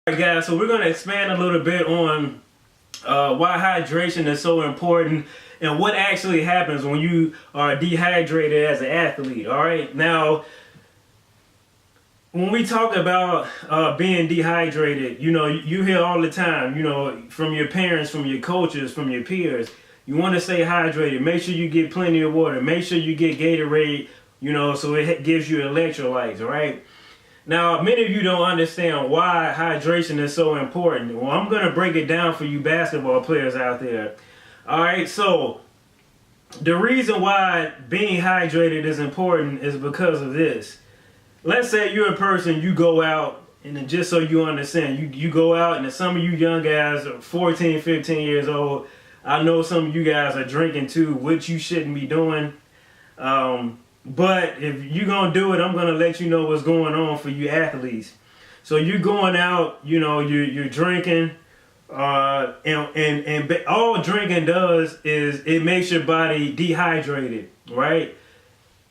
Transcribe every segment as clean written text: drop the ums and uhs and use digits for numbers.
Alright guys, so we're going to expand a little bit on why hydration is so important and what actually happens when you are dehydrated as an athlete. Alright, now when we talk about being dehydrated, you know, you hear all the time, you know, from your parents, from your coaches, from your peers, you want to stay hydrated. Make sure you get plenty of water. Make sure you get Gatorade, you know, so it gives you electrolytes, right? Now, many of you don't understand why hydration is so important. Well, I'm going to break it down for you basketball players out there. All right, so the reason why being hydrated is important is because of this. Let's say you're a person, you go out, and then just so you understand, you go out, and some of you young guys are 14, 15 years old. I know some of you guys are drinking too, which you shouldn't be doing. But if you're going to do it, I'm going to let you know what's going on for you athletes. So you're going out, you know, you're drinking, and all drinking does is it makes your body dehydrated, right?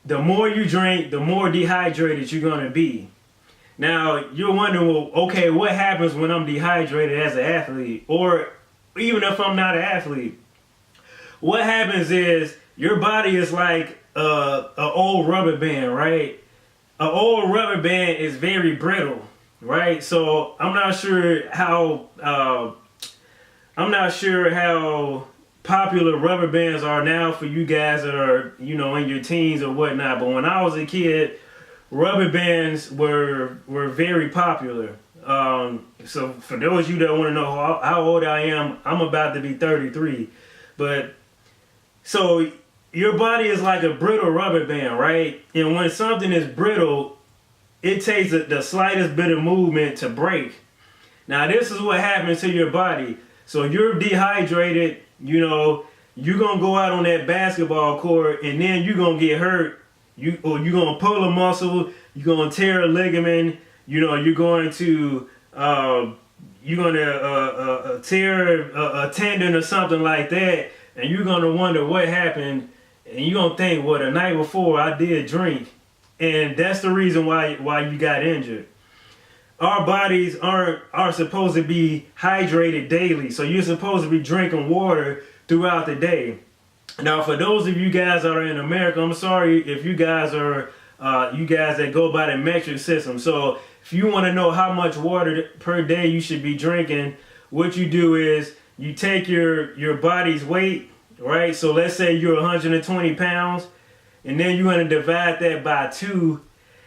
The more you drink, the more dehydrated you're going to be. Now, you're wondering, well, okay, what happens when I'm dehydrated as an athlete? Or even if I'm not an athlete? What happens is your body is like an old rubber band, right? An old rubber band is very brittle, right? So I'm not sure how popular rubber bands are now for you guys that are, you know, in your teens or whatnot. But when I was a kid, rubber bands were very popular. So for those of you that want to know how old I am, I'm about to be 33. But so your body is like a brittle rubber band, right? And when something is brittle, it takes the slightest bit of movement to break. Now this is what happens to your body. So you're dehydrated, you know, you're going to go out on that basketball court and then you're going to get hurt. You're going to pull a muscle, you're going to tear a ligament, you know, you're going to tear a tendon or something like that, and you're going to wonder what happened, and you're going to think, well, the night before I did drink, and that's the reason why you got injured. Our bodies are supposed to be hydrated daily, so you're supposed to be drinking water throughout the day. Now, for those of you guys that are in America, I'm sorry if you guys are you guys that go by the metric system. So if you want to know how much water per day you should be drinking, what you do is you take your body's weight, right? So let's say you're 120 pounds, and then you're going to divide that by 2.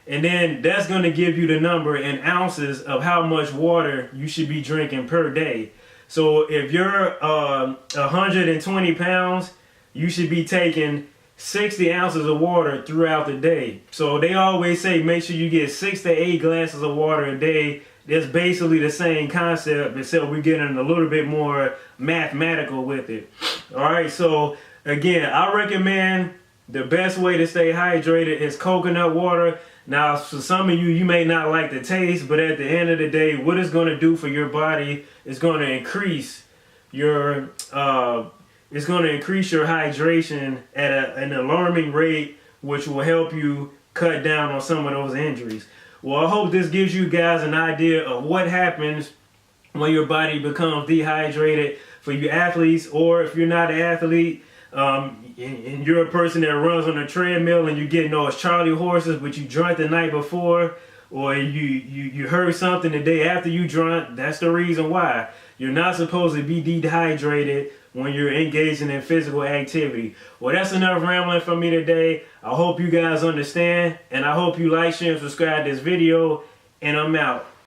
And then that's going to give you the number in ounces of how much water you should be drinking per day. So if you're 120 pounds, you should be taking 60 ounces of water throughout the day. So they always say make sure you get 6 to 8 glasses of water a day. That's basically the same concept, except we're getting a little bit more mathematical with it. All right, so again, I recommend the best way to stay hydrated is coconut water. Now, for some of you, you may not like the taste, but at the end of the day, what it's going to do for your body is going to increase your hydration at an alarming rate, which will help you cut down on some of those injuries. Well, I hope this gives you guys an idea of what happens when your body becomes dehydrated for you athletes, or if you're not an athlete, and you're a person that runs on a treadmill and you're getting those Charlie horses, but you drank the night before, or you heard something the day after you drank. That's the reason why. You're not supposed to be dehydrated when you're engaging in physical activity. Well, that's enough rambling from me today. I hope you guys understand, and I hope you like, share, and subscribe to this video, and I'm out.